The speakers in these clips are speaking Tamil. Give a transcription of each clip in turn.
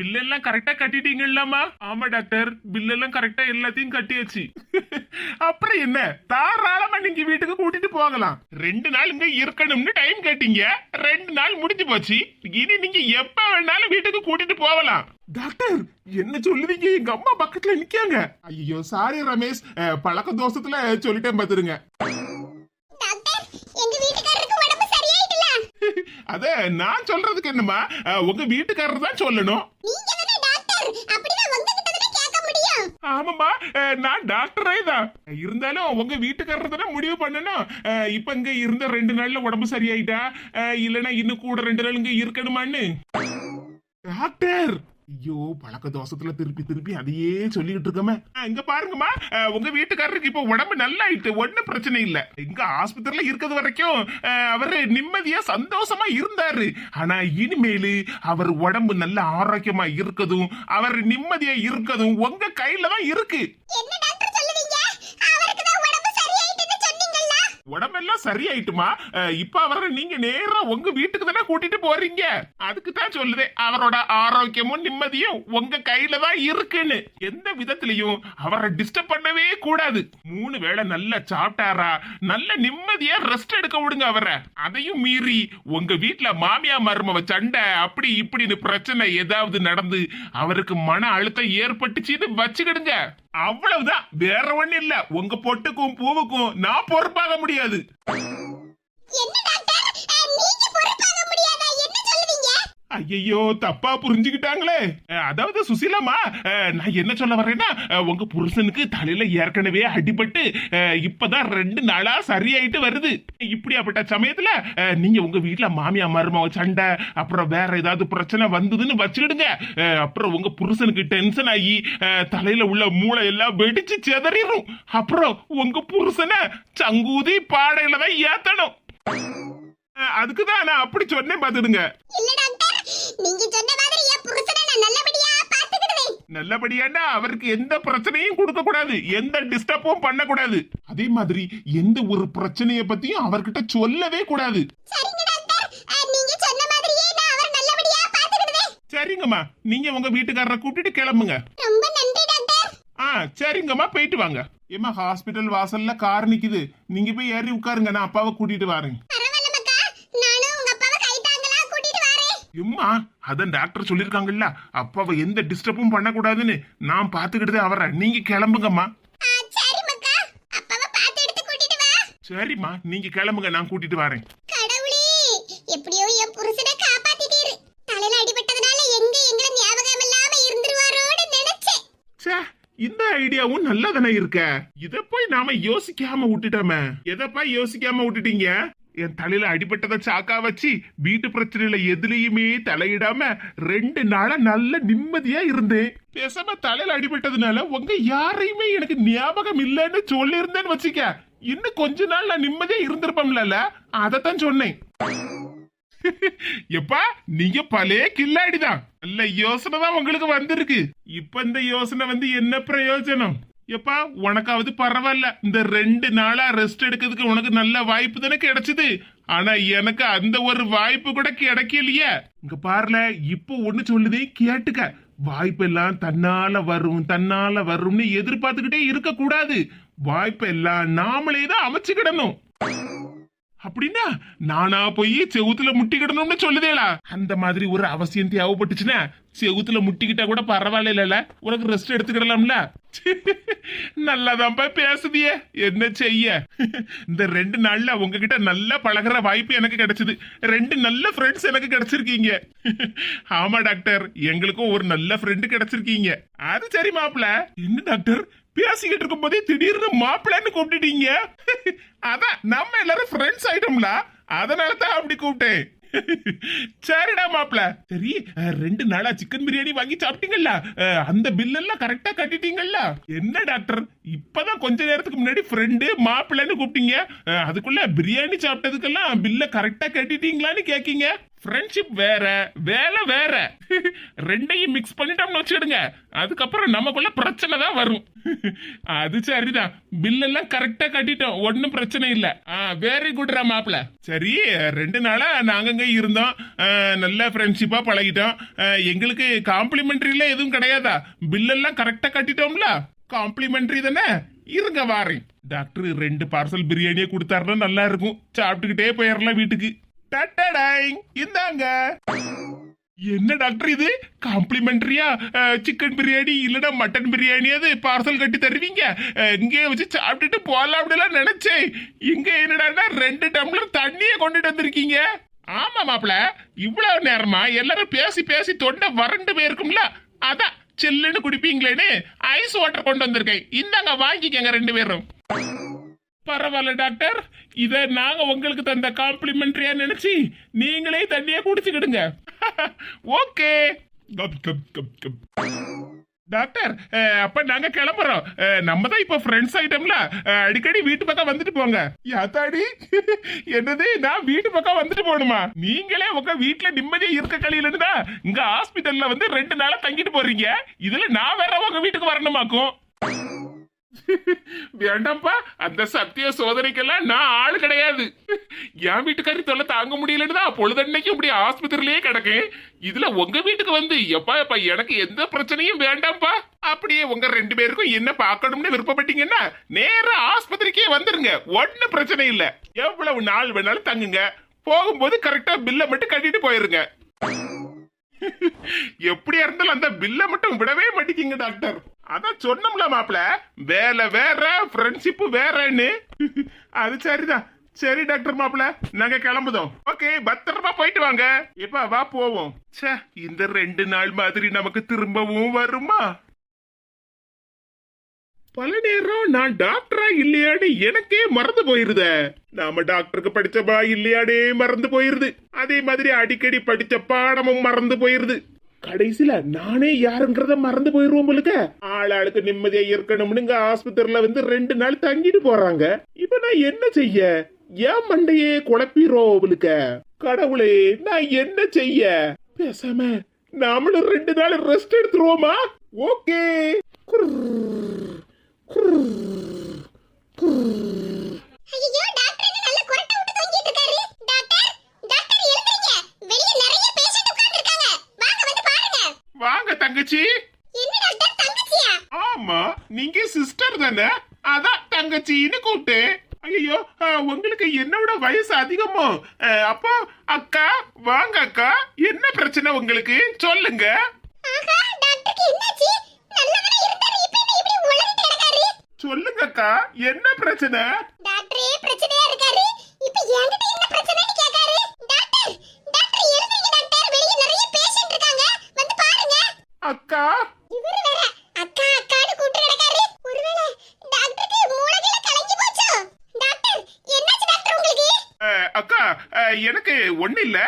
பில் எல்லாம் கரெக்டா கட்டிட்டீங்களாமா? ஆமா டாக்டர், பில் எல்லாம் கரெக்டா எல்லாத்தையும் கட்டியாச்சு. அப்புறம் என்ன, தாராளமா நீங்க வீட்டுக்கு கூட்டிட்டு போகலாம். 2 நாள் இங்க இருக்கணும்னு டைம் கேட்டீங்க, 2 நாள் முடிஞ்சு போச்சு. இனி நீங்க எப்ப வேணாலும் வீட்டுக்கு கூட்டிட்டு போகலாம். டாக்டர் என்ன சொல்லுவீங்க, எங்க அம்மா பக்கத்துல நிக்காங்க. ஐயோ சாரி ரமேஷ், பழக்க தோஷத்துல சொல்லிட்டேன் பாத்துருங்க. அத நான் சொல்றதுக்கு என்னமா, உங்க வீட்டுக்காரர் தான் சொல்லணும். ஆமாமா, நான் டாக்டரே தான். இருந்தாலும் உங்க வீட்டுக்காரர் தானே முடிவு பண்ணணும். இப்ப இங்க இருந்த 2 நாள்ல உடம்பு சரியாயிட்டா, இல்லனா இன்னும் கூட 2 நாள் இங்க இருக்கணுமான்னு. டாக்டர் ஐயோ, பழக்க தோஷத்துல திருப்பி திருப்பி அதையே சொல்லிட்டு இருக்கோமே. இங்க பாருங்கம்மா, உங்க வீட்டுக்காரருக்கு இப்ப உடம்பு நல்லா ஆயிட்டு, ஒன்னும் பிரச்சனை இல்ல. இங்க ஆஸ்பத்திரியில இருக்கிறது வரைக்கும் அவரு நிம்மதியா சந்தோஷமா இருந்தாரு. ஆனா இனிமேலு அவர் உடம்பு நல்ல ஆரோக்கியமா இருக்கதும், அவர் நிம்மதியா இருக்கதும் உங்க கையில தான் இருக்கு. உடம்பெல்லாம் சரியாயிட்டுமா, இப்ப அவரை நீங்க நேரா உங்க வீட்டுக்கு தானே கூட்டிட்டு போறீங்க. அதுக்கு தான் சொல்லுதேன், அவரோட ஆரோக்கியமும் நிம்மதியும் உங்க கையில தான் இருக்குன்னு. எந்த விதத்திலையும் அவரை டிஸ்டர்ப் பண்ணவே கூடாது. 3 வேளை நல்லா சாப்பிட்டாரா, நல்ல நிம்மதியா ரெஸ்ட் எடுக்க விடுங்க அவரை. அதையும் மீறி உங்க வீட்டுல மாமியா மருமவ சண்டை அப்படி இப்படின்னு பிரச்சனை ஏதாவது நடந்து அவருக்கு மன அழுத்தம் ஏற்பட்டுச்சுன்னு வச்சுக்கிடுங்க. அவ்வளவுதான், வேற ஒண்ணு இல்ல. உங்க பொட்டுக்கும் பூவுக்கும் நான் பொறுப்பாக முடியாது. ஐயோ, தப்பா புரிஞ்சுக்கிட்டாங்களே. அதாவது சுசீலாமா, நான் என்ன சொல்ல வரேன்னா, உங்க புருஷனுக்கு தலையில ஏற்கனவே அடிபட்டு இப்பதான் 2 நாளா சரியாயிட்டு வருது. இப்படியாப்பட்ட சமயத்துல நீங்க உங்க வீட்டுல மாமியா மருமக சண்டை அப்புறம் வேற ஏதாவது பிரச்சனை வந்ததுன்னு வச்சுக்கிடுங்க. அப்புறம் உங்க புருஷனுக்கு டென்ஷன் ஆகி தலையில உள்ள மூளை எல்லாம் வெடிச்சு செதறிடும். அப்புறம் உங்க புருஷனை சங்கூதி பாடையில தான் ஏத்தணும். அதுக்குதான் நான் அப்படி சொன்னேன் பாத்துடுங்க. நீங்க சொன்ன மாதிரி என் புருஷனை நான் நல்லபடியா பாத்துக்கிடுவேன். நல்லபடியானா அவருக்கு எந்த பிரச்சனையும் கொடுக்க கூடாது, எந்த டிஸ்டர்பும் பண்ண கூடாது. அதே மாதிரி எந்த ஒரு பிரச்சனைய பத்தியும் அவர்கிட்ட சொல்லவே கூடாது. சரிங்க டாக்டர், நீங்க சொன்ன மாதிரியே நான் அவர் நல்லபடியா பாத்துக்கிடுவேன். சரிங்கம்மா, நீங்க உங்க வீட்டுக்காரரை கூட்டிட்டு கிளம்புங்க. ரொம்ப நன்றி டாக்டர். சரிங்கம்மா, போயிட்டு வாங்க. ஏமா, ஹாஸ்பிடல் வாசல்ல கார் நிக்குது, நீங்க போய் ஏறி உட்காருங்க, நான் அப்பாவை கூட்டிட்டு வரேன். எம்மா, அதான் டாக்டர் சொல்லிருக்காங்கல்ல, அப்பாவை எந்த டிஸ்டர்பும் பண்ண கூடாதுன்னு. நான் பாத்துக்கிட்டதே அவரை, நீங்க கிளம்புங்கம்மா. சரிம்மா, நீங்க கிளம்புங்க, நான் கூட்டிட்டு வரேன். கடவுளே, எப்படியோ என் புருஷனை காப்பாத்திட்டீரு. தலையில அடிபட்டதனால எங்க ஞாபகம் இல்லாம இருந்துருவாரோன்னு நினைச்சேன். சே, இந்த ஐடியாவும் நல்லா தானே இருக்க. இத போய் நாம யோசிக்காம விட்டுட்டோமே. எதப்பா யோசிக்காம விட்டுட்டீங்க? என் தலையில அடிபட்டதை சாக்கா வச்சு வீட்டு பிரச்சனையில எதுலயுமே தலையிடாம 2 நாளா நல்ல நிம்மதியா இருந்தேன். பேசாம தலையில அடிபட்டதுனால உங்க யாரையுமே எனக்கு ஞாபகம் இல்லைன்னு சொல்லி இருந்தேன்னு வச்சுக்க, இன்னும் கொஞ்ச நாள் நான் நிம்மதியா இருந்திருப்போம்ல. அதத்தான் சொன்னேன். எப்பா, நீங்க பழைய கில்லாடிதான். நல்ல யோசனை தான் உங்களுக்கு வந்திருக்கு. இப்ப இந்த யோசனை வந்து என்ன பிரயோஜனம்? எப்பா, உனக்காவது பரவாயில்ல, இந்த 2 நாளா ரெஸ்ட் எடுக்கிறதுக்கு உனக்கு நல்ல வாய்ப்பு தானே கிடைச்சது. ஆனா எனக்கு அந்த ஒரு வாய்ப்பு கூட கிடைக்கலையே. இங்க பாருல, இப்போ ஒண்ணு சொல்லுதே கேட்டுக்க. வாய்ப்பெல்லாம் தன்னால வரும்னு எதிர்பார்த்துக்கிட்டே இருக்க கூடாது. வாய்ப்பெல்லாம் நாமளே தான் அமைச்சுக்கிடணும். அப்படின்னா நானா போய் செவுத்துல முட்டிக்கிடணும்னு சொல்லுதேலா? அந்த மாதிரி ஒரு அவசியம் தேவைப்பட்டுச்சுன்னா செவுத்துல முட்டிக்கிட்டா கூட பரவாயில்ல, உனக்கு ரெஸ்ட் எடுத்துக்கிடலாம்ல. நல்லாதான்ப்பா பேசுதியே, என்ன செய்ய. இந்த 2 நாள்ல உங்ககிட்ட நல்லா பழகுற வாய்ப்பு எனக்கு கிடைச்சது. 2 நல்ல ஃப்ரெண்ட்ஸ் எனக்கு கிடைச்சிருக்கீங்க. ஆமா டாக்டர், எங்களுக்கும் ஒரு நல்ல ஃப்ரெண்டு கிடைச்சிருக்கீங்க. அது சரி மாப்பிள. என்ன டாக்டர், பேசிக்கிட்டு இருக்கும் போதே திடீர்னு மாப்பிள்ளன்னு கூப்பிட்டுட்டீங்க? அதான் நம்ம எல்லாரும் ஃப்ரெண்ட்ஸ் ஆயிட்டோம்ல, அதனால தான் அப்படி கூப்பிட்டேன். சரிடா மாப்பிள. சரி, 2 நாளா சிக்கன் பிரியாணி வாங்கி சாப்பிட்டீங்கல்ல, அந்த பில் எல்லாம் கரெக்டா கட்டிட்டீங்கல்ல? என்ன டாக்டர், இப்பதான் கொஞ்ச நேரத்துக்கு முன்னாடி ஃப்ரெண்டு மாப்பிள்ளன்னு கூப்பிட்டீங்க, அதுக்குள்ள பிரியாணி சாப்பிட்டதுக்கெல்லாம் பில்ல கரெக்டா கட்டிட்டீங்களான்னு கேக்கீங்க? ஃப்ரெண்ட்ஷிப் வேற, வேலை வேற. ரெண்டையும் மிக்ஸ் பண்ணிட்டோம்னு வச்சுடுங்க, அதுக்கப்புறம் நமக்குள்ள பிரச்சனை தான் வரும். அது சரிதான், பில் எல்லாம் கரெக்டா கட்டிட்டோம், ஒன்னும் பிரச்சனை இல்ல. வெரி குட்ரா மாப்பிள. சரி, 2 நாளா நாங்க இருந்தோம், நல்ல ஃப்ரெண்ட்ஷிப்பா பழகிட்டோம். எங்களுக்கு காம்ப்ளிமெண்ட்ரில எதுவும் கிடையாதா? பில் எல்லாம் கரெக்டா கட்டிட்டோம்ல, காம்ப்ளிமெண்ட்ரி தானே. இருங்க வாரேன். டாக்டர் 2 பார்சல் பிரியாணியை கொடுத்தாருன்னா நல்லா இருக்கும், சாப்பிட்டுக்கிட்டே போயிடலாம் வீட்டுக்கு. இந்தாங்க. என்ன டாக்டர் இது காம்ப்ளிமெண்டரியா? சிக்கன் பிரியாணி இல்லனா மட்டன் பிரியாணி அது பார்சல் கட்டி தருவீங்க? இங்கே வச்சு சாப்பிட்டுட்டு போலாம் அப்படிலாம் நினைச்சேன். இங்க என்னடா 2 டம்ளர் தண்ணியை கொண்டுட்டு வந்திருக்கீங்க. ஆமா மாப்பிள, இவ்வளவு நேரமா எல்லாரும் பேசி பேசி தொண்டை வறண்டு போயிருக்கும்ல, அதான் சில்லுன்னு குடிப்பீங்களேன்னு ஐஸ் வாட்டர் கொண்டு வந்திருக்கேன். இந்தாங்க வாங்கிக்கங்க 2 பேரும். பரவாயில்ல டாக்டர், இத நாங்க உங்களுக்கு தந்த காம்ப்ளிமெண்டரியா நினைச்சு நீங்களே தண்ணியா குடிச்சுக்கிடுங்க. ஓகே டாக்டர், அப்ப நாங்க கிளம்புறோம். நம்ம தான் இப்ப ஃப்ரெண்ட்ஸ் ஆயிட்டோம்ல, அடிக்கடி வீட்டு பக்கம் வந்துட்டு போங்க. யாத்தாடி, என்னது நான் வீட்டு பக்கம் வந்துட்டு போகணுமா? நீங்களே உங்க வீட்டுல நிம்மதியா இருக்க கழியிலன்னு தான் இங்க ஹாஸ்பிட்டல்ல வந்து 2 நாளா தங்கிட்டு போறீங்க. இதுல நான் வேற உங்க வீட்டுக்கு வரணுமாக்கும்? வேண்டாம்ப்பா, அந்த சத்திய சோதனைக்கெல்லாம் நான் ஆளு கிடையாது. என் வீட்டுக்காரி தொல்லை தாங்க முடியலன்னு தான் பொழுதன்னைக்கு இப்படி ஆஸ்பத்திரியிலேயே கிடக்கேன். இதுல உங்க வீட்டுக்கு வந்து எப்பா எனக்கு எந்த பிரச்சனையும் வேண்டாம்ப்பா. அப்படியே உங்க 2 பேருக்கும் என்ன பார்க்கணும்னு விருப்பப்பட்டீங்கன்னா நேரா ஆஸ்பத்திரிக்கே வந்துருங்க, ஒன்னும் பிரச்சனை இல்ல. எவ்வளவு நாள் வேணாலும் தங்குங்க, போகும்போது கரெக்டா பில்லை மட்டும் கட்டிட்டு போயிருங்க. எப்படியா இருந்தாலும் அந்த பில்லை மட்டும் விடவே மாட்டேங்க டாக்டர். அதான் சொன்னோம்ல மாப்பிள, வேலை வேற ஃப்ரெண்ட்ஷிப் வேறன்னு. அது சரிதான். சரி டாக்டர் மாப்பிள, நாங்க கிளம்புதோம். ஓகே, பத்திரமா போயிட்டு வாங்க. இப்ப வா போவோம். சே, இந்த 2 நாள் மாதிரி நமக்கு திரும்பவும் வருமா? பல நேரம் நான் டாக்டரா இல்லையான்னு எனக்கே மறந்து போயிருத. நாம டாக்டருக்கு படிச்சப்பா இல்லையாடே மறந்து போயிருது. அதே மாதிரி அடிக்கடி படிச்ச பாடமும் மறந்து போயிருது. கடைசியில நானே யாருங்கிறத மறந்து போயிருவோம். உங்களுக்கு ஆளாளுக்கு நிம்மதியா இருக்கணும்னு இங்க ஆஸ்பத்திரியில வந்து 2 நாள் தங்கிட்டு போறாங்க. இப்ப நான் என்ன செய்ய? ஏன் மண்டையே குழப்பிரோம் உங்களுக்கு? கடவுளே, நான் என்ன செய்ய? பேசாம நாமளும் 2 நாள் ரெஸ்ட் எடுத்துருவோமா? ஓகே. ஐயோ, டாக்டர் என்ன நல்ல கொரட்டை விட்டு தூங்கிட்டு இருக்காரு. டாக்டர் டாக்டர் எழுந்திருங்க, வெளிய நிறைய பேஷண்ட் உட்கார்ந்திருக்காங்க, வாங்க வந்து பாருங்க. வாங்க தங்கச்சி. என்ன டாக்டர், தங்கச்சியா? ஆமா, நீங்க சிஸ்டர் தானே, அதான் தங்கச்சின்னு கூப்பிட்டு. ஐயோ, உங்களுக்கு என்னோட வயசு அதிகமோ? அப்போ அக்கா வாங்க. அக்கா, என்ன பிரச்சனை உங்களுக்கு சொல்லுங்க. ஆஹா, டாக்டருக்கு என்னாச்சு? நல்லவனா இருந்தாரு, இப்போ என்ன இப்படி உளறிட்டு கிடக்காரு? சொல்லுங்க அக்கா, என்ன பிரச்சனை? டாக்டரே பிரச்சனையா இருக்காரு, இப்போ என்கிட்ட என்ன பிரச்சனைன்னு கேட்காரு. டாக்டர் டாக்டர் எழுந்திருங்க டாக்டர், வெளிய நிறைய பேஷண்ட் இருக்காங்க, வந்து பாருங்க. அக்கா, இவரு வேற அக்கா அக்கான்னு கூப்பிட்டு கிடக்காரு. ஒருவேளை டாக்டருக்கு மூளையில கலங்கி போச்சோ? டாக்டர் என்னாச்சு டாக்டர் உங்களுக்கு? அக்கா, எனக்கு ஒண்ணு இல்ல,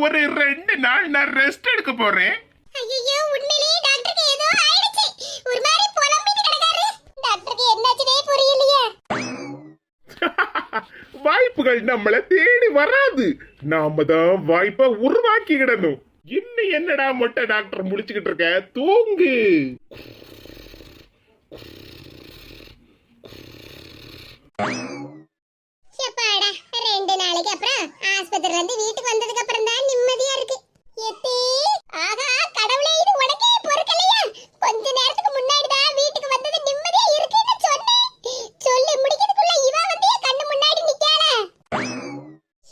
ஒரு 2 நாள் நான் ரெஸ்ட் எடுக்க போறேன். ஐயோ, உண்மையிலேயே டாக்டருக்கு ஏதோ ஆயிடுச்சு, ஒரு மாதிரி புலம்பிட்டு கிடக்காரு. டாக்டருக்கு என்னாச்சுனே புரியலையே. வாய்ப்புகள் நம்மள தேடி வராது, நாம தான் வாய்ப்பை உருவாக்கிக்கிடணும். இன்னும் என்னடா மொட்டை டாக்டர் முடிச்சுக்கிட்டு இருக்க, தூங்கு. எப்பாடா, 2 நாளைக்கு அப்புறம் ஆஸ்பத்திரில இருந்து வீட்டுக்கு வந்ததுக்கு அப்புறம் தான் நிம்மதியா இருக்கு. எத்தே, ஆஹா கடவுளே, இது உனக்கே பொறுக்கலையா? கொஞ்ச நேரத்துக்கு முன்னாடி தான் வீட்டுக்கு வந்தது நிம்மதியா இருக்குன்னு சொன்னேன். சொல்லி முடிக்கிறதுக்குள்ள இவ வந்து என் கண்ணு முன்னாடி நிக்காளே.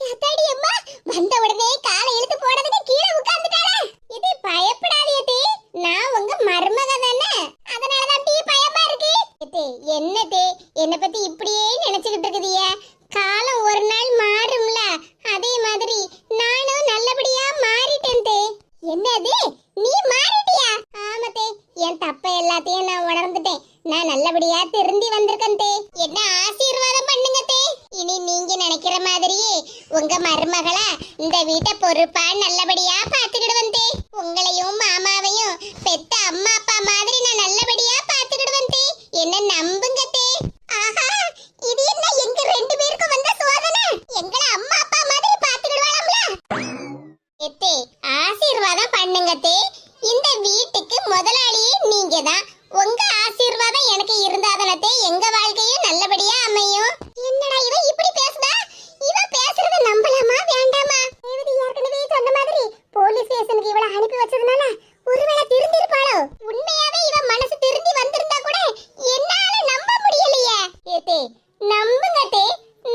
யாத்தாடி அம்மா, வந்த உடனே காலை இழுத்து போடுறதுக்கு கீழே உட்கார்ந்துட்டாளே. இது பயப்படாதே, நான் உங்க மருமக தானே, அதனால தான் டீ பயமா இருக்கு. என்னதே, என்ன பத்தி இப்படியே நினைச்சுக்கிட்டு இருக்குதிய? காலம் ஒரு நாள் மாறும்ல, அதே மாதிரி நானும் நல்லபடியா மாறிட்டேன் தே. என்னது, நீ மாறிட்டியா? ஆமத்தே, என் தப்ப எல்லாத்தையும் நான் உணர்ந்துட்டேன், நான் நல்லபடியா திருந்தி வந்திருக்கேன் தே. என்ன ஆசீர்வாதம் பண்ணுங்க தே. இனி நீங்க நினைக்கிற மாதிரியே உங்க மருமகளா இந்த வீட்டை பொறுப்பா நல்லபடியா பாத்துக்கிடுவேன் தே. உங்களையும் மாமாவையும் பெத்த அம்மா அப்பா மாதிரி நான் நல்லபடியா பாத்துக்கிடுவேன் தே. என்ன நம்புங்க தே. ஆஹா, இது என்ன எங்க 2 பேருக்கும் வந்த சோதனை? எங்களை அம்மா அப்பா மாதிரி பாத்துக்கிடுவாங்களா? எத்தே ஆசீர்வாதம் பண்ணுங்க தே. இந்த வீட்டுக்கு முதலாளியே நீங்க தான். உங்க ஆசீர்வாதம் எனக்கு இருந்தாதனத்தே எங்க வாழ்க்கையும் நல்லபடியா அமையும். என்னடா இவ இப்படி பேசுதா? இவ பேசுறத நம்பலாமா வேண்டாமா? தேவதி ஏற்கனவே சொன்ன மாதிரி போலீஸ் ஸ்டேஷனுக்கு இவள அனுப்பி வச்சதுனால ஒருவேளை திருந்திருப்பாளோ? உண்மையாவே இவ மனசு திருந்தி வந்திருந்தா கூட என்னால நம்ப முடியலையே. ஏத்தே நம்புங்க தே.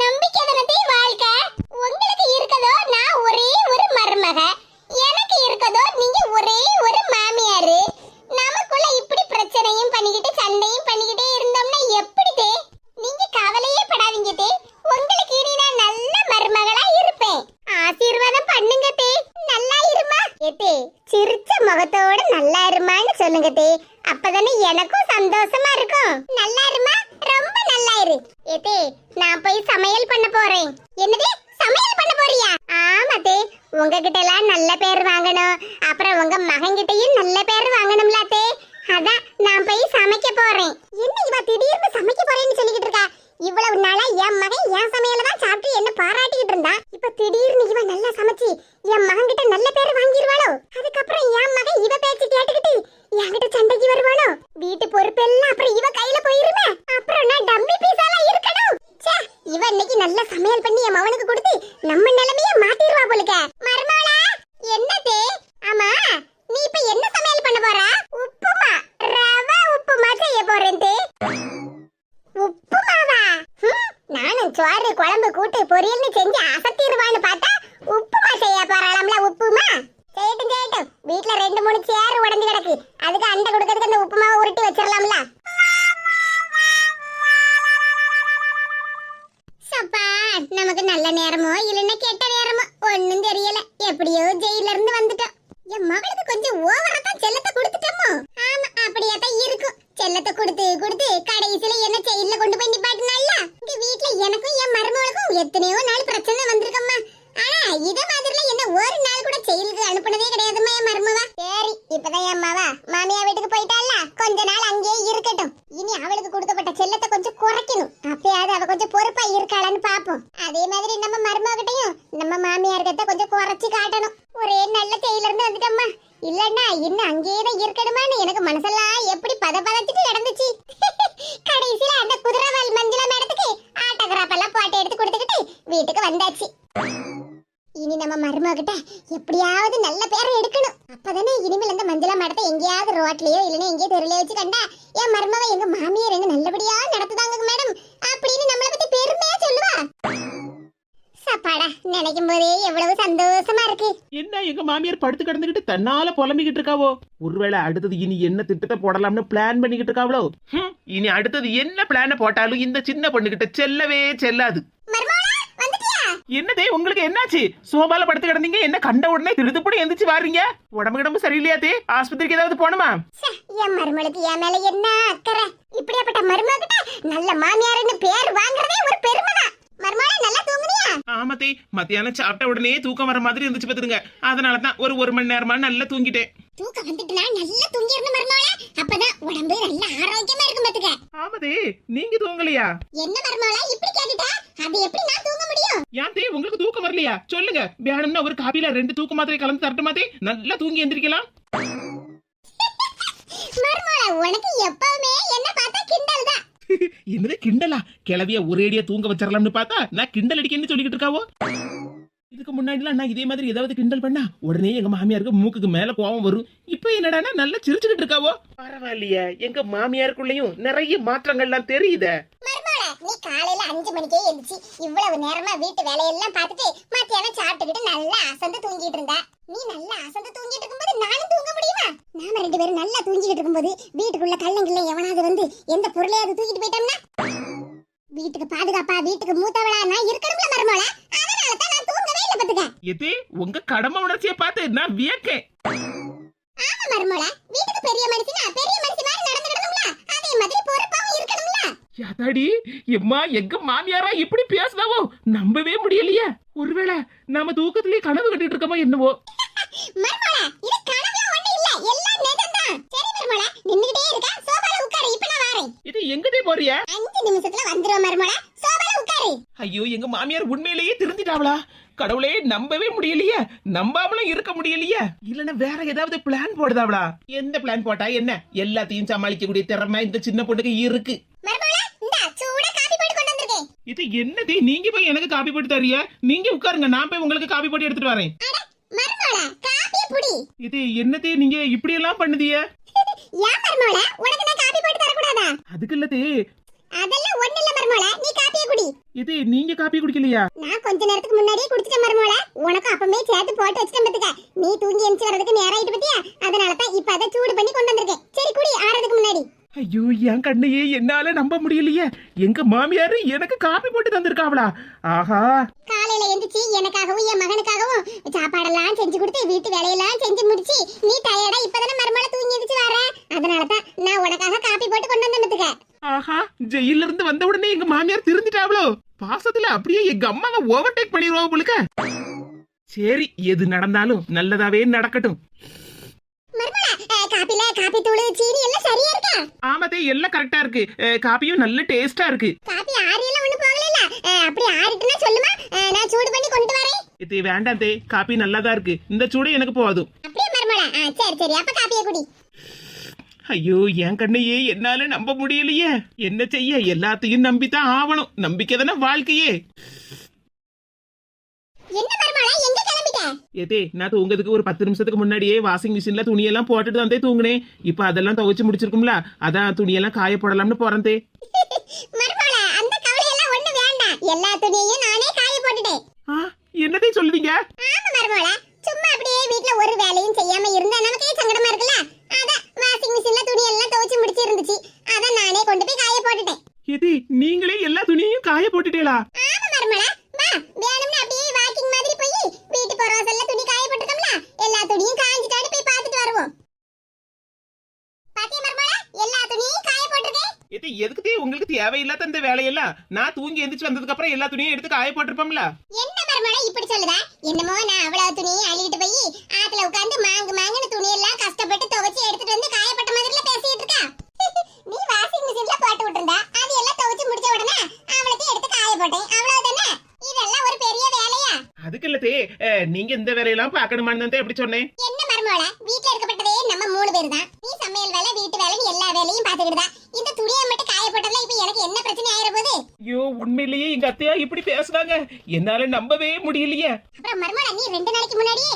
நம்பிக்கை தானே வாழ்க்கை. உங்களுக்கு இருக்கதோ நான் ஒரே ஒரு மருமக, எனக்கு இருக்கதோ நீங்க ஒரே ஒரு மாமியாரு. நமக்குள்ள இப்படி பிரச்சனையும் பண்ணிக்கிட்டு சண்டையும் பண்ணிக்கிட்டே இருந்தோம்னா எப்படி தே? நீங்க கவலையே படாதீங்க தே. உங்களுக்கு இனி நான் நல்ல மருமகளா இருப்பேன். ஆசீர்வாதம் பண்ணுங்க தே. நல்லா இருமா ஏத்தே. சிரிச்ச முகத்தோட நல்லா இருமான்னு சொல்லுங்க தே. அப்பதானே எனக்கும் சந்தோஷமா இருக்கும். நல்லா இருமா, ரொம்ப நல்லா இரு ஏத்தே. நான் போய் சமையல் பண்ண போறேன். என்னது சமையல் பண்ண போறியா? ஆமா தே. உங்ககிட்ட எல்லாம் நல்ல பேர் வாங்கணும், அப்புறம் உங்க மகன்கிட்டயும் நல்ல பேர் வாங்கணும்ல தே. அதான் நான் போய் சமைக்க போறேன். என்ன இவ திடீர்னு சமைக்க போறேன்னு சொல்லிக்கிட்டு இருக்கா? இவ்வளவு நாளா என் மகன் என் சமையல தான் சாப்பிட்டு என்ன பாராட்டிக்கிட்டு இருந்தா. இப்ப திடீர்னு இவ நல்லா சமைச்சு என் மகன் கிட்ட நல்ல பேர் வாங்கிடுவாளோ? அதுக்கப்புறம் என் மகன் இவ பேச்சு கேட்டுக்கிட்டு என்கிட்ட சண்டைக்கு வருவானோ? வீட்டு பொறுப்பெல்லாம் அப்புறம் இவ கையில போயிருமே. அப்புறம் நான் டம்மி பீஸால இருக்கணும். ச்சே, இவ இன்னைக்கு நல்ல சமையல் பண்ணி என் மகனுக்கு கொடுத்து நம்ம நிலைமைய மாத்திடுவா போலுக்க. மருமகளா என்னதே? ஆமா, நீ இப்ப என்ன சமையல் பண்ண போற? உப்புமா, ரவா உப்புமா செய்ய போறேன் தே. உப்புமாவா? நானும் சோறு குழம்பு கூட்டு பொரியல்னு செஞ்சு அசத்திடுவான்னு பார்த்தா உப்புமா செய்ய போறாளாம்ல. உப்புமா செய்யட்டும் செய்யட்டும். வீட்டுல 2-3 சேர் உடஞ்சு கிடக்கு, அதுக்கு அண்டை கொடுக்கறதுக்கு அந்த உப்புமாவை உருட்டி வச்சிடலாம்ல. சப்பா, நமக்கு நல்ல நேரமோ இல்லைன்னா கெட்ட நேரமோ ஒன்னும் தெரியல. எப்படியோ ஜெயில இருந்து வந்துட்டோம். என் மகளுக்கு கொஞ்சம் ஓவரா தான் செல்லத்தை கொடுத்துட்டோமோ? ஆமா, அப்படியே தான் இருக்கும். செல்லத்தை கொடுத்து கொடுத்து கடைசியில என்ன ஜெயில கொண்டு போய் நிப்பாட்டினால. இங்க வீட்டுல எனக்கும் என் மருமகளுக்கும் எத்தனையோ நாள் பிரச்சனை வந்திருக்கம்மா. ஆனா இத மாதிரில என்ன ஒரு நாள் கூட ஜெயிலுக்கு அனுப்புனதே கிடையாதுமா என் மருமவா. சரி, இப்பதான் என் அம்மாவா மாமியா வீட்டுக்கு போயிட்டால, கொஞ்ச நாள் அங்கேயே இருக்கட்டும். இனி அவளுக்கு கொடுக்கப்பட்ட செல்லத்தை கொஞ்சம் குறைக்கணும். அப்பயாவது அவ கொஞ்சம் பொறுப்பா இருக்காளான்னு பாப்போம். அதே மாதிரி நம்ம மருமகிட்டையும் நம்ம மாமியார்கிட்ட கொஞ்சம் குறைச்சு காட்டணும். ஒரே நல்ல ஜெயில இருந்து வந்துட்டோம்மா. இல்லன்னா இன்னும் அங்கேயே தான் இருக்கணுமான்னு எனக்கு மனசெல்லாம் எப்படி பதப்பதச்சிட்டு நடந்துச்சு. கடைசியில அந்த குதிரைவால் மஞ்சளா மேடத்துக்கு ஆட்டோகிராஃப் எல்லாம் போட்டோ எடுத்து கொடுத்துக்கிட்டு வீட்டுக்கு வந்தாச்சு. இனி நம்ம மருமகிட்ட எப்படியாவது நல்ல பேரை எடுக்கணும். அப்பதானே இனிமேல் அந்த மஞ்சளா மேடத்தை எங்கேயாவது ரோட்லயோ இல்லைன்னா எங்கேயோ தெருல வச்சு கண்டா என் மருமவ எங்க மாமியார் எங்க நல்லபடியா நடத்துதாங்க மேடம் அப்படின்னு நம்மளை பத்தி பெருமையா சொல்லுவா. சப்பாடா, நினைக்கும் போதே எவ்வளவு சந்தோஷமா இருக்கு. என்ன எங்க மாமியார் படுத்து கிடந்துகிட்டு தன்னால புலம்பிக்கிட்டு இருக்காவோ? ஒருவேளை அடுத்தது இனி என்ன திட்டத்தை போடலாம்னு பிளான் பண்ணிக்கிட்டு இருக்காவளோ? இனி அடுத்தது என்ன பிளான போட்டாலும் இந்த சின்ன பொண்ணுகிட்ட செல்லவே செல்லாது. என்னதே உங்களுக்கு என்னாச்சு? சோபால படுத்து கிடந்தீங்க, என்ன கண்ட உடனே திருதுப்படி எந்திரிச்சு வாரீங்க? உடம்பு கிடம்பு சரியில்லையாதே? ஆஸ்பத்திரிக்கு ஏதாவது போணுமா? என் மருமகளுக்கு என் மேல என்ன அக்கறை? இப்படியாப்பட்ட மருமகிட்ட நல்ல மாமியார்னு பேர் வாங்குறதே ஒரு பெருமைதான். மருமகளே நல்லா தூங்குனியா? ஆமாத்தே, மத்தியானம் சாப்பிட்ட உடனே தூக்கம் வர மாதிரி இருந்துச்சு பாத்துருங்க. அதனாலதான் ஒரு மணி நேரமா நல்லா தூங்கிட்டேன். தூக்கம் வந்துட்டுனா நல்லா தூங்கிரணும் மருமகளே. அப்பதான் உடம்பு நல்ல ஆரோக்கியமா இருக்கும் பாத்துக்க. ஆமாதே, நீங்க தூங்கலையா? என்ன மருமகளே இப்படி கேட்டுட்டா? அது எப்படி நான் தூங்க முடியும்? ஏன் தே உங்களுக்கு தூக்கம் வரலையா? சொல்லுங்க, வேணும்னா ஒரு காபில 2 தூக்க மாத்திரை கலந்து தரட்டுமாதே? நல்லா தூங்கி எந்திரிக்கலாம். மருமகளே, உனக்கு எப்பவுமே என்ன பார்த்தா கிண்டல் தான். என்னது கிண்டலா? கிளவிய ஒரேடியா தூங்க வச்சிடலாம்னு பார்த்தா நான் கிண்டல் அடிக்கன்னு சொல்லிக்கிட்டு இருக்காவோ? இதுக்கு முன்னாடிலாம் நான் இதே மாதிரி ஏதாவது கிண்டல் பண்ணா உடனே எங்க மாமியாருக்கு மூக்குக்கு மேல கோவம் வரும். இப்ப என்னடானா நல்லா சிரிச்சுக்கிட்டு இருக்காவோ? பரவாயில்லையே, எங்க மாமியாருக்குள்ளயும் நிறைய மாற்றங்கள்லாம் தெரியுதே. மருமகளே, நீ காலையில 5 மணிக்கே எந்திரிச்சு இவ்வளவு நேரமா வீட்டு வேலையெல்லாம் பார்த்துட்டு மத்தியானம் சாப்பிட்டுக்கிட்டு நல்லா அசந்து தூங்கிட்டு இருந்தா. நீ நல்லா அசந்து தூங்கிட்டு இருக்கும்போது நானும் தூங்க முடியுமா? நாம 2 பேரும் நல்லா தூங்கிட்டு இருக்கும்போது வீட்டுக்குள்ள கள்ளங்கிள்ள எவனாவது வந்து எந்த பொருளையாவது தூக்கிட்டு போயிட்டோம்னா வீட்டுக்கு பாதுகாப்பா வீட்டுக்கு மூத்தவளா நான் இருக்கணும்ல மருமகளே. அதனால தான் நான் தூங்கவே இல்ல பாத்துக்க. எதே உங்க கடமை உணர்ச்சியை பார்த்து நான் வியக்கேன். ஆமா மருமகளே, வீட்டுக்கு பெரிய மனுஷனா பெரிய மனுஷி மாதிரி நடந்துக்கணும்ல, அதே மாதிரி பொறுப்பாவும் இருக்கணும்ல. யாதாடி எம்மா, எங்க மாமியாரா இப்படி பேசுதாவோ? நம்பவே முடியலையே. ஒருவேளை நாம தூக்கத்திலேயே கனவு கட்டிட்டு இருக்கோமோ என்னவோ? மருமகளே, இது கனவுல ஒண்ணு இல்ல, எல்லாம் நிஜம்தான். சரி மருமகளே, நின்னுட்டே இருக்க, சோபால உட்காரு, இப்ப நான் வரேன். இது எங்கதே போறிய? 5 நிமிஷத்துல வந்துருவேன் மருமகளே, சோபால உட்காரு. ஐயோ, எங்க மாமியார் உண்மையிலேயே திருந்திட்டாவளா? கடவுளே நம்பவே முடியலையே, நம்பாமலும் இருக்க முடியலையே. இல்லன்னா வேற ஏதாவது பிளான் போடுதாவளா? எந்த பிளான் போட்டா என்ன, எல்லாத்தையும் சமாளிக்கக்கூடிய திறமை இந்த சின்ன பொண்ணுக்கு இருக்கு. மர்மோளா இந்தா சூடா காபி போட்டு கொண்டு வந்திருக்கேன். இது என்னது, நீங்க போய் எனக்கு காப்பி போட்டு தரியா? நீங்க உட்காருங்க, நான் போய் உங்களுக்கு காப்பி போட்டு எடுத்துட்டு வரேன். அட மர்மோளா காபியை புடி. இது என்னது, நீங்க இப்படி எல்லாம் பண்ணுதிய? யா மர்மோளா உனக்கு நான் காபி போட்டு தர கூடாதா? அதுக்கு இல்லது, அதெல்லாம் ஒண்ணு இல்ல மர்மோளா, நீ காபியை குடி. இது நீங்க காப்பி குடிக்கலையா? நான் கொஞ்ச நேரத்துக்கு முன்னாடியே குடிச்சிட்டேன் மர்மோளா. உனக்கு அப்பமே சேர்த்து போட்டு வச்சிட்டேன் பாத்துக்க. நீ தூங்கி எந்திச்சு வரதுக்கு நேரம் ஆயிட்டு பத்தியா, அதனால தான் இப்ப அதை சூடு பண்ணி கொண்டு வந்திருக்கேன். சரி குடி, ஆறதுக்கு முன்னாடி. ஐயோ என் கண்ணையே என்னால நம்ப முடியலையே, எங்க மாமியாரு எனக்கு காப்பி போட்டு தந்திருக்காவளா? ஆஹா, காலையில எந்திரிச்சு எனக்காகவும் என் மகனுக்காகவும் சாப்பாடெல்லாம் செஞ்சு கொடுத்து வீட்டு வேலையெல்லாம் செஞ்சு முடிச்சு நீ டயர்டா இப்பதானே மர்மோளா தூங்கி எந்திரிச்சு வர, அதனால தான் நான் உனக்காக காபி போட்டு கொண்டு வந்தேன் பாத்துக்க. ஆஹா, ஜெயில இருந்து வந்த உடனே எங்க மாமியார் திருந்திட்டாவளோ? பாசத்துல அப்படியே எங்க அம்மாவை ஓவர்டேக் பண்ணிடுவாங்க போலுக்க. சரி, எது நடந்தாலும் நல்லதாவே நடக்கட்டும். மர்மோளா காபில காபி தூள் சீனி எல்லாம் சரியா இருக்கா? ஆமாதே, எல்லாம் கரெக்டா இருக்கு. காப்பியும் நல்ல டேஸ்டா இருக்கு. காபி ஆரியெல்லாம் ஒண்ணு போகல. அப்படி ஆறிட்டுனா சொல்லுமா, நான் சூடு பண்ணி கொண்டு வரேன். இது வேண்டாம் தே, காப்பி நல்லாதான் இருக்கு. இந்த சூடு எனக்கு போதும். அப்படியே மர்மோளா சரி சரி, அப்ப காபியை குடி. ஐயோ என் கண்ணையே என்னால நம்ப முடியலையே, என்ன செய்ய, எல்லாத்தையும் நம்பித்தான் ஆவணும். நம்பிக்கை தானே வாழ்க்கையே. என்ன மர்மோளா எங்க கிளம்பிட்ட? ஏதே, நான் தூங்குறதுக்கு ஒரு 10 நிமிஷத்துக்கு முன்னாடியே வாஷிங் மிஷின்ல துணியெல்லாம் போட்டுட்டு தான் தூங்குனேன். இப்ப அதெல்லாம் துவைச்சு முடிச்சிருக்கும்ல, அதான் துணியெல்லாம் காய போடலாம்னு போறேன் தே. மர்மோளா அந்த கவலை எல்லாம் ஒண்ணு வேண்டாம், எல்லா துணியையும் நானே காய போட்டுட்டேன். என்னதே சொல்லுவீங்க? ஆமா மர்மோளா, சும்மா அப்படியே வீட்ல ஒரு வேலையும் செய்யாம இருந்தா நமக்கே சங்கடமா இருக்குல்ல, அதான் வாஷிங் மிஷின்ல துணி எல்லாம் துவைச்சு முடிச்சு இருந்துச்சு, அதான் நானே கொண்டு போய் காய போட்டுட்டேன். ஏதே, நீங்களே எல்லா துணியையும் காய போட்டுட்டீங்களா? ஆமா மர்மோளா, வா வேணும்னு அப்படியே வாக்கிங் மாதிரி போய் வீட்டு பரவாசல்ல துணி காய போட்டுட்டோம்ல, எல்லா துணியும் காஞ்சிட்டான்னு போய் பார்த்துட்டு வருவோம். பாத்தியா மர்மோளா, எல்லா துணியும் காய போட்டுட்டேன். ஏதே, எதுக்குதே உங்களுக்கு தேவையில்லாத இந்த வேலையெல்லாம்? நான் தூங்கி எந்திரிச்சு வந்ததுக்கு அப்புறம் எல்லா துணியும் எடுத்து காய போட்டிருப்போம்ல. என்ன மர்மோளா இப்படி சொல்லுதா? என்னமோ நான் அவ்வளவு துணியை அள்ளிட்டு போய் ஆத்துல உட்கார்ந்து மாங்குன்னு துணி எல்லாம் கஷ்டப்பட்டு துவைச்சு எடுத்துட்டு வந்து காயப்பட்ட மாதிரில பேசிட்டு இருக்கா. நீ வாஷிங் மிஷின்ல போட்டு விட்டுருந்தா, அது எல்லாம் துவைச்சு முடிச்ச உடனே அவளுக்கு எடுத்து காய போட்டேன், அவ்வளவுதானே. இதெல்லாம் ஒரு பெரிய வேலையா? அதுக்கு இல்லதே, நீங்க இந்த வேலையெல்லாம் பாக்கணுமான்னு தான் எப்படி சொன்னேன். என்ன மர்மோளா, வீட்ல இருக்கப்பட்டதே நம்ம 3 பேர் தான். நீ சமையல் வேலை, வீட்டு வேலைன்னு எல்லா வேலையும் பாத்துக்கிட்டுதா. இந்த துணியை மட்டும் காய போட்டதுல இப்ப எனக்கு என்ன பிரச்சனை ஆயிர போகுது? ஐயோ, உண்மையிலேயே எங்க அத்தையா இப்படி பேசுனாங்க, என்னால நம்பவே முடியலையே. அப்புறம் மர்மோளா, நீ 2 நாளைக்கு முன்னாடியே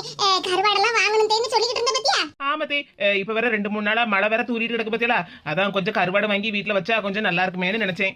கருவாடெல்லாம் வாங்கணும்னு சொல்லிட்டு இருந்த பத்தியா? ஆமாதே, இப்ப வேற 2-3 நாளா மழை வேற தூரிட்டு கிடக்கு பத்தியா, அதான் கொஞ்சம் கருவாடை வாங்கி வீட்டுல வச்சா கொஞ்சம் நல்லா இருக்குமேன்னு நினைச்சேன்.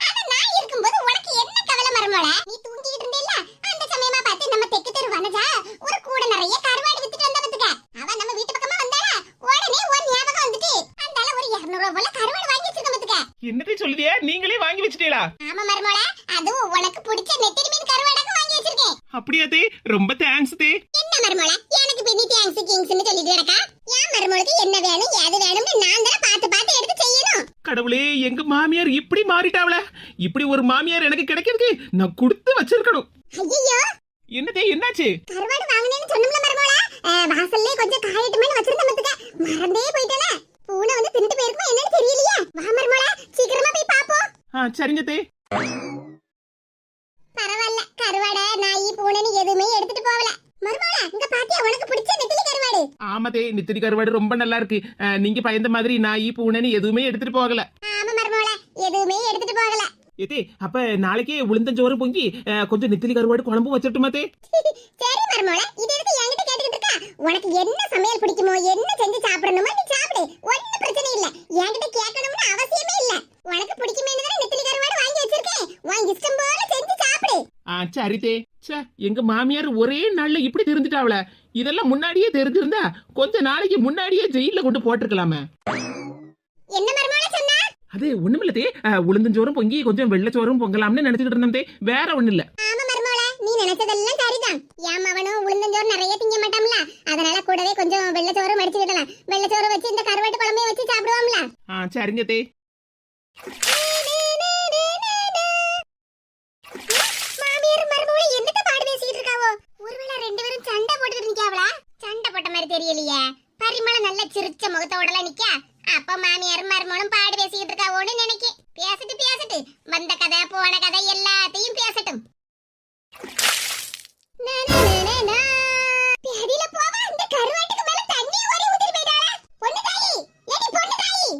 ஆனா நான் இருக்கும்போது உனக்கு என்ன கவலை மர்மோளா? நீ தூங்கிட்டு இருந்தேல்ல, அந்த சமயமா பார்த்து நம்ம தெக்கு தெரு வனஜா ஒரு கூட நிறைய கருவாடு வித்துட்டு வந்த பத்துக்க. அவ நம்ம வீட்டு பக்கமா வந்தாளா, உடனே ஒரு ஞாபகம் வந்துட்டு அந்தால ஒரு 200 ரூபாய் போல கருவாடு வாங்கி வச்சிருக்க பத்துக்க. என்னதே சொல்லுதியா, நீங்களே வாங்கி வச்சிட்டீங்களா? ஆமா மர்மோளா, அதுவும் உனக்கு பிடிச்ச நெத்திலி மீன் கருவாடாக வாங்கி வச்சிருக்கேன். அப்படியா தே, ரொம்ப தேங்க்ஸ் தே. என்ன மர்மோளா, எனக்கு பின்னி தேங்க்ஸ் கிங்ஸ்னு சொல்லிட்டு கிடக்கா? என் மர்மோளுக்கு என்ன வேணும் ஏது வேணும்னு நான் தான பார்த்து எடுத்து செய்யணும். கடவுளே, எங்க மாமியார் இப்படி மாறிட்டாவல. இப்படி ஒரு மாமியார் எனக்கு கிடைக்கிறதுக்கு நான் கொடுத்து வச்சிருக்கணும். ஐயோ, என்னதே, என்னாச்சு? கருவாடு வாங்குனேன்னு சொன்னோம்ல மர்மோளா, வாசல்லே கொஞ்சம் காயட்டுமே வச்சிருந்தேன் பத்துக்க. மறந்தே போயிட்டேனே. பூனை வந்து தின்னுட்டு போயிருக்குமா என்னன்னு தெரியலையே. வா மர்மோளா, சீக்கிரமா போய் பாப்போம். சரிங்க தே. பரவாயில்ல, கருவாடை நாய் பூனைன்னு எதுவுமே எடுத்துட்டு போகல. மர்மோளா, இங்க பாத்தியா உனக்கு பிடிச்ச நெத்திலி கருவாடு? ஆமாதே, நெத்திலி கருவாடு ரொம்ப நல்லா இருக்கு. நீங்க பயந்த மாதிரி நாய் பூனைன்னு எதுவுமே எடுத்துட்டு போகல. ஆமா மர்மோளா, எதுவுமே எடுத்துட்டு போகல. ஏதே, அப்ப நாளைக்கே உளுந்தஞ்சோறு பொங்கி கொஞ்சம் நெத்திலி கருவாடு குழம்பு வச்சிட்டுமா தே? சரி மர்மோளா, இது எதுக்கு என்கிட்ட கேட்டுக்கிட்டு இருக்கா? உனக்கு என்ன சமையல் பிடிக்குமோ, என்ன செஞ்சு சாப்பிடணுமோ நீ சாப்பிடு, ஒண்ணும் பிரச்சனை இல்ல. என்கிட்ட கேட்கணும்னு அவசியமே இல்ல. உனக்கு பிடிக்குமேன்னு தானே நெத்திலி கருவாடு வாங்கி வச்சிருக்கேன். உன் இஷ்டம் போல செஞ்சு சாப்பிடு. சரி தே. எங்க மாமியார் ஒரே நாள்ல இப்படி தெரிஞ்சுட்டாவல. இதெல்லாம் முன்னாடியே தெரிஞ்சிருந்தா கொஞ்ச நாளைக்கு முன்னாடியே ஜெயில கொண்டு போட்டிருக்கலாமே. என்ன மர்மோளா சொன்னா? அது ஒண்ணுமில்ல தே, உளுந்தஞ்சோறும் பொங்கி கொஞ்சம் வெள்ளச்சோறும் பொங்கலாம்னு நினைச்சிட்டு இருந்தேன் தே, வேற ஒண்ணு இல்ல. ஆமா மர்மோளா, நீ நினைச்சதெல்லாம் சரிதான். என் மவனும் உளுந்தஞ்சோறு நிறைய திங்க மாட்டாம்ல, அதனால கூடவே கொஞ்சம் வெள்ளச்சோறு மடிச்சு விடலாம். வெள்ளச்சோறு வச்சு இந்த கருவாட்டு குழம்பையும் வச்சு சாப்பிடுவோம்ல. சரிங்க தே. மாமியார் மர்மோளா என்னத்த பாடு பேசிட்டு இருக்காவோ? ஒருவேளை 2 பேரும் சண்டை போட்டுட்டு நிக்காவளா? சண்டை போட்ட மாதிரி தெரியலையே. பரிமளம் நல்ல சிரிச்ச முகத்தோடல நிக்க. அப்ப மாமியாரும் மர்மோளும் பாடு பேசிட்டு இருக்காவோன்னு நினைக்கேன். பேசிட்டு வந்த கதை போன கதை எல்லாத்தையும் பேசட்டும். பேதியில போவா இந்த கருவாட்டுக்கு மேல தண்ணி ஓடி ஊத்திட்டு போயிட்டாளே. பொண்ணு தாயி, ஏடி பொண்ணு தாயி.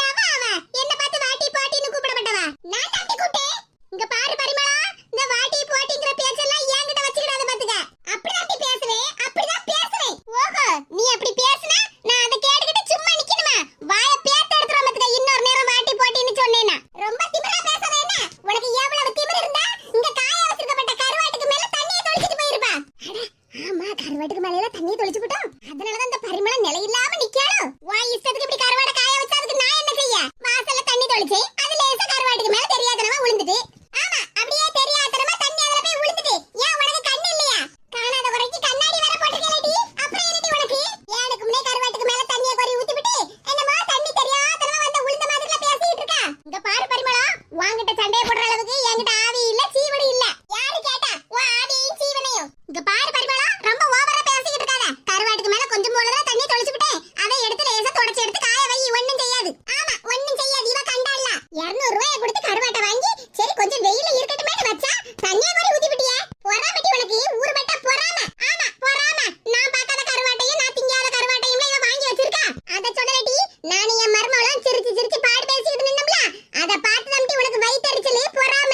எவ அவ? என்ன பார்த்து வாட்டி போட்டின்னு கூப்பிடப்பட்டவா? நான் தாண்டி கூப்பிட்டேன். இங்க பாரு பரிமளா, இந்த வாட்டி போட்டிங்கிற பேச்செல்லாம் என்கிட்ட வச்சுக்கிடாத பாத்துக்க. அப்படிதான் பேசுவேன், அப்படிதான் பேசுவேன். ஓஹோ, நீ அப்படி பேசுனா நான் அதை கேட்டுக்கிட்டு சும்மா நிக்கணுமா? வாயை பேத்து எடுத்துற பாத்துக்க. இன்னொரு நேரம் வாட்டி போட்டின்னு சொன்னேன்னா ரொம்ப திமிரா பேசாத. என்ன உனக்கு எவ்வளவு திமிரு இருந்தா இங்க காய வச்சிருக்கப்பட்ட கருவாட்டுக்கு மேல தண்ணியை தொளிச்சிட்டு போயிருப்பா. ஆமா, கருவாட்டுக்கு மேல தண்ணியை தொளிச்சு விட்டோம். அதனாலதான் இந்த பரிமளம் நிலை இல்லாம நிக்காளோ. உன் இஷ்டத்துக்கு இப்படி கருவாடை காய வச்சா அதுக்கு நான் என்ன செய்ய? வாசல்ல தண்ணி தொளிச்சு அது லேசா கருவாட்டுக்கு மேல தெரியாதனமா விழுந்துட்டு. ஆமா, அப்படியே தெரியாதனமா தண்ணி அதுல போய் விழுந்துட்டு. ஏன் உனக்கு கண்ணு இல்லையா? காணாத குறைக்கு கண்ணாடி வேற போட்டுக்கலடி. அப்புறம் என்னடி உனக்கு? ஏனுக்கு முன்னே கருவாட்டுக்கு மேல தண்ணியை கொறி ஊத்தி விட்டு என்னமா தண்ணி தெரியாதனமா வந்து விழுந்த மாதிரில பேசிட்டு இருக்கா? இங்க பாரு பரிமளம், உன்கிட்ட சண்டைய போடுற அளவுக்கு என்கிட்ட ஆவி இல்ல, சீவடி இல்ல. யாரு கேட்டா உன் ஆவியையும் சீவனையும்? இங்க பாரு பரிமளம், ரொம்ப ஓவரா பேசிட்டு இருக்காத. கருவாட்டுக்கு மேல கொஞ்சம் போலதான் தண்ணி தொளிச்சு விட்டேன். அதை எடுத்து லேசா தொடச்சு எடுத்து காய வை. ஒண்ணும் செய்யாது. ஆமா, ஒண்ணும் செய்யாது. இவ கண்டால 200 ரூபாயை கொடுத்து கருவாட்டை வாங்கி சரி கொஞ்சம் வெயில இருக்கட்டுமே வச்சா தண்ணியை கொறி ஊத்தி விட்டியே. பொறாமட்டி உனக்கு, ஊர் பட்ட பொறாம. ஆமா, பொறாம. நான் பார்க்காத கருவாட்டையும் நான் திங்காத கருவாட்டையும் இவ வாங்கி வச்சிருக்கா. அத சொல்லலடி. நான் என் மர்மவெல்லாம் சிரிச்சு சிரிச்சு பாடு பேசிட்டு நின்னம்ல, அத பார்த்து தம்பி உனக்கு வயித்தெரிச்சலே பொறாம.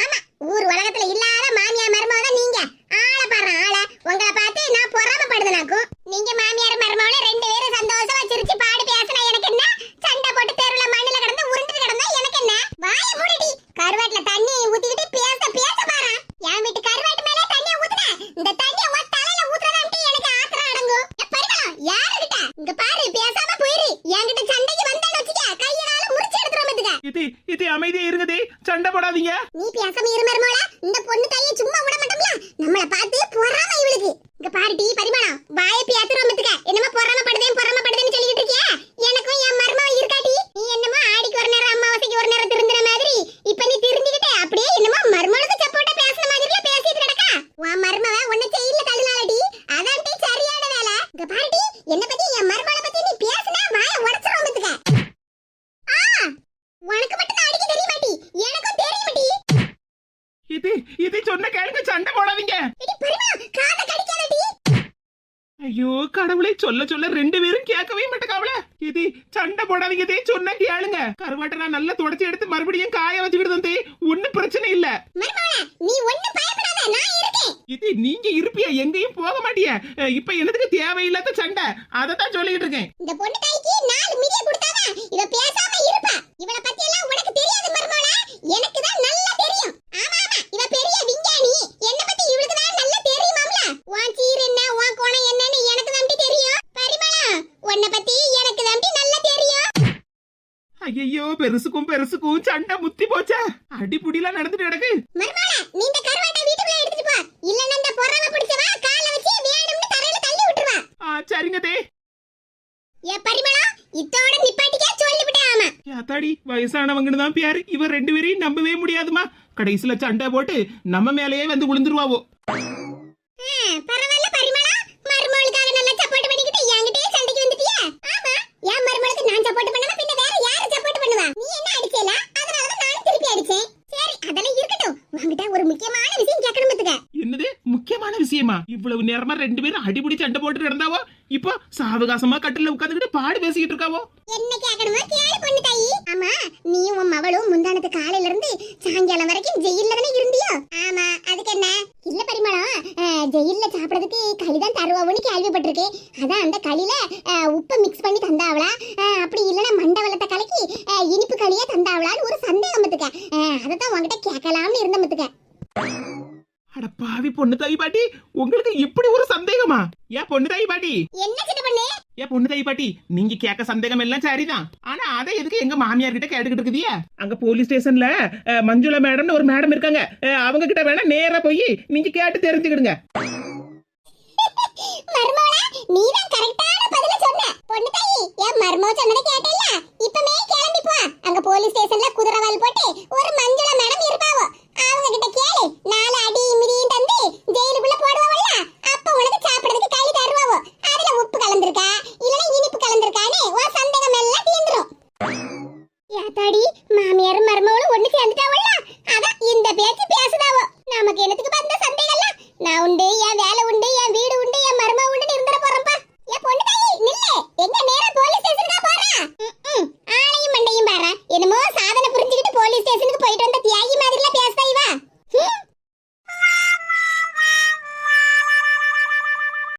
ஆமா, ஊர் உலகத்துல இல்லாத மாமியா மர்மவ தான் நீங்க. ஆள பாரு ஆள. உங்களை பார்த்து நான் பொறாமப்படுதனாக்கும். நீங்க மாமியார் மர்மவள ரெண்டு பேரும் சந்தோஷமா சிரிச்சு பாடு பேசினா எனக்கு என்ன? சண்டை போட்டு தெருவுல மண்ணுல கிடந்து உருண்டு கிடந்தா எனக்கு என்ன? வாய மூடிடி. கருவாட்டுல தண்ணியை ஊத்திக்கிட்டு பேச பேச பாரு. என் வீட்டு கருவாட்டு மேல தண்ணியை ஊத்துன இந்த தண்ணியை உன் தலையில ஊத்துறதான்ட்டு எனக்கு ஆத்திரம் அடங்கும். பரிமளம், யாருகிட்ட? இங்க பாரு, பேசாம போயிரு. என்கிட்ட சண்டைக்கு வந்தான்னு வச்சுக்க கைய கால முறிச்சு எடுத்துறோம் பாத்துக்க. இது அமைதியா இருங்கதே, சண்டை போடாதீங்க. நீ பேசாம இரு மருமகளா. இந்த பொண்ணு தையை சும்மா விட மாட்டோம்ல. நம்மள பார்த்து பொறாம இவளுக்கு. இங்க பாருடி பரிமளம், வாயை பேத்துறோம் பாத்துக்க. என்னமா பொறாமப்படுதேன்னு சொல்லிட்டு இருக்கியா? எனக்கும் என் மருமவ இருக்காடி. நீ என்னமா ஆடிக்கு ஒரு நேரம் அமாவாசைக்கு ஒரு நேரம் திருந்துற மாதிரி இப்ப நீ திருந்திக்கிட்டே அப்படியே என்னமா மருமகளுக்கு சப்போர்ட்டா பேசுற மாதிரில பேசிட்டு கிடக்கா. உன் மருமவ உன்னை செய்யல தள்ளுனாலடி. அதான்டி சரியான வேலை. இங்க பாருடி, என்ன பத்தி என் மருமகளை பத்தி நீ பேசினா வாயை உடைச்சிரும் பாத்துக்க. உனக்கு மட்டும் அடிக்க தெரிய மாட்டி, எனக்கும் தெரிய மாட்டி. இது சொன்ன கேளுங்க, சண்டை போடாதீங்க. இடி பரிமளம், காதை கடிக்காதடி. ஐயோ கடவுளே, சொல்ல சொல்ல ரெண்டு பேரும் கேட்கவே மாட்டேங்காவல. இது சண்டை போடாதீங்க தே, சொன்ன கேளுங்க. கருவாட்டை நான் நல்லா தொடச்சி எடுத்து மறுபடியும் காய வச்சுக்கிட்டு தே, ஒண்ணும் பிரச்சனை இல்ல. மருமகளே, நீ ஒண்ணும் பயப்படாத, நான் இருக்கேன். இது நீங்க இருப்பியா, எங்கேயும் போக மாட்டிய. இப்ப எனக்கு தேவையில்லாத சண்டை, அதத்தான் சொல்லிட்டு இருக்கேன். இந்த பொண்ணு தாய்க்கு 4 மிதிய கொடுத்தாவ இவ பேசாம இருப்பா. இவளை பத்தி எல்லாம் உனக்கு தெரியாது மருமகளே, எனக்கு தான் நல்லா தெரியும். ஆமா ஆமா, இவ பெரிய விஞ்ஞானி. என்ன பத்தி இவளுக்கு தான் நல்லா தெரியுமாம்ல. உன் சீர் என்ன, உன் கோணம் என்னன்னு எனக்கு தான் தெரியும். பரிமளம், உன்னை பத்தி எனக்கு தான் நல்லா தெரியும். ஐயோ, பெருசுக்கும் சண்டை முத்தி போச்சா. அடிப்புடிலாம் நடந்துட்டு கிடக்கு. மருமகளே, நீ இந்த கருவாட்டை வீட்டுக்குள்ள எடுத்துட்டு போ. இல்லன்னா இந்த பொறாம பிடிச்சவ கால வச்சு வேணும்னு தரையில தள்ளி விட்டுருவா. சரிங்க தே. ஏ பரிமளம், இத்தோட நிப்பாட்டிக்க சொல்லிவிட்டேன். ஆமா, அத்தாடி, வயசானவங்கன்னு தான் பேரு. இவ ரெண்டு பேரையும் நம்பவே முடியாதுமா. கடைசியில சண்டை போட்டு நம்ம மேலேயே வந்து விழுந்துருவாவோ. பரவாயில்ல பரிமளம், மருமகளுக்காக நல்லா சப்போர்ட் பண்ணிக்கிட்டு என்கிட்டயே சண்டைக்கு வந்துட்டியா? ஆமா, என் மருமகளுக்கு நான் சப்போர்ட் பண்ணாம பின்ன வேற யாரு சப்போர்ட் பண்ணுவா? நீ என்ன அடிச்சேல, அதனாலதான் நானும் திருப்பி அடிச்சேன். சரி, அதெல்லாம் இருக்கட்டும். உன்கிட்ட ஒரு முக்கியமான விஷயம் கேட்கணும் பாத்துக்க. என்னது முக்கியமான விஷயமா? இவ்வளவு நேரமா ரெண்டு பேரும் அடிபடி சண்டை போட்டு நடந்தாவோ, இப்போ சாவகாசமா கட்டில உட்காந்துக்கிட்டு பாடு பேசிக்கிட்டு இருக்காவோ. என்ன கேட்கணுமா கேளு பொண்ணு தாயி. ஆமா, நீ உன் மவளும் முந்தானத்து காலையில இருந்து சாயங்காலம் வரைக்கும் ஜெயில்ல தானே இருந்தியோ? ஆமா, அதுக்கு என்ன? இல்ல பரிமளம், ஜெயில்ல சாப்பிடறதுக்கு களிதான் தருவாவுன்னு கேள்விப்பட்டிருக்கேன். அதான் அந்த களியில உப்பை மிக்ஸ் பண்ணி தந்தாவளா, அப்படி இல்லைன்னா மண்டவளத்தை கலக்கி இனிப்பு களியா தந்தாவளான்னு ஒரு சந்தேகம் பத்துக்க. அதைத்தான் உன்கிட்ட கேட்கலாம்னு இருந்த பத்துக்க. அட பாவி பொண்ணு தாய் பாட்டி, உங்களுக்கு இப்படி ஒரு சந்தேகமா? ஏன் பொண்ணு தாய் பாட்டி? என்ன சின்ன பண்ணு? ஏன் பொண்ணு தாய் பாட்டி, நீங்க கேட்க சந்தேகம் எல்லாம் சரிதான். ஆனா அதை எதுக்கு எங்க மாமியார் கிட்ட கேட்டுக்கிட்டு இருக்குதியா? அங்க போலீஸ் ஸ்டேஷன்ல மஞ்சுளா மேடம்னு ஒரு மேடம் இருக்காங்க. அவங்க கிட்ட வேணா நேரா போய் நீங்க கேட்டு தெரிஞ்சுக்கிடுங்க. மர்மோளா, நீதான் கரெக்டான பதில சொன்ன. பொண்ணு தாயி, என் மர்மோ சொன்னதை